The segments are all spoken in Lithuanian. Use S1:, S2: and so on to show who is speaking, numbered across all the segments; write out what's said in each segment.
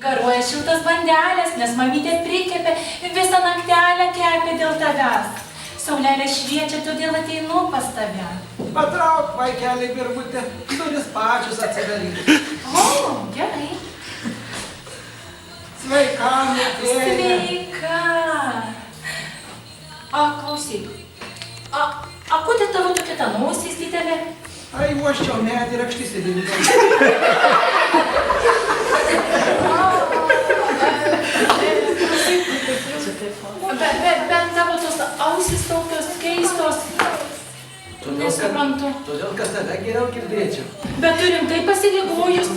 S1: Garuoja šiltas bandelės, nes mamytė prikepė, visą naktelę kepė dėl tavęs. Saulelė šviečia, todėl ateinu pas tave.
S2: Patrauk, vaikeli Virvutė, duris pačius atsidaryti.
S1: O, gerai.
S2: Sveika, mėgėlė.
S1: Sveika. Klausyk. Kodėl tavo tokia ta nosis didelė?
S2: Ai, uoščiau medį rakštis įdėlį.
S1: Bet tavo tos ausis tokios keistos. Nesuprantu.
S2: Todėl, kad tave geriau girdėčiau.
S1: Bet tu rimtai pasiligojus.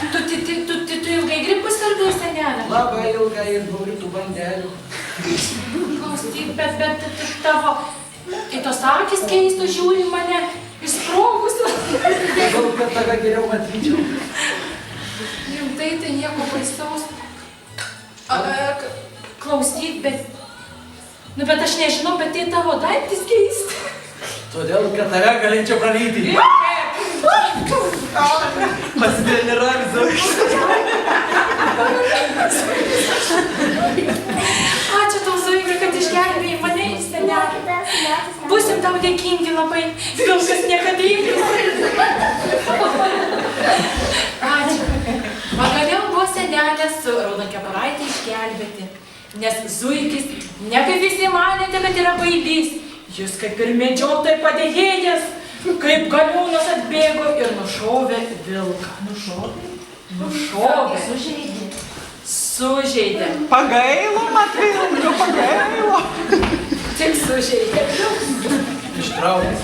S1: Tu ilgai gripus sirgai, senelė?
S2: Labai ilgai ir noriu bandelių.
S1: Klausyk, bet tavo... Tai tos akis keistos žiūri mane išsprogusios.
S2: Gal, kad tave geriau matyčiau.
S1: Rimtai, tai nieko baisaus. Klausyk, bet... Nu, bet aš nežinau, bet tai tavo daiktis keisti.
S2: Todėl, kad tave galėčiau pralyti. Pasitreniravęs.
S1: Ačiū tau, Zuiga, kad išgelbėjai mane ir senelį. Būsim tau dėkingi labai. Vilkas niekada įvykis. Ačiū. Pagaliau buvo senelė su raudonakepuraite išgelbėti. Nes Zuikis, ne kaip visi manėte, bet yra bailys. Jis kaip ir medžiotojai padėjėjas, kaip galiūnas atbėgo ir nušovė vilką. Nušovė. Sužeidė.
S3: Pagailo, Matvilka, pagailo.
S1: Tik sužeidė.
S2: Ištraukęs.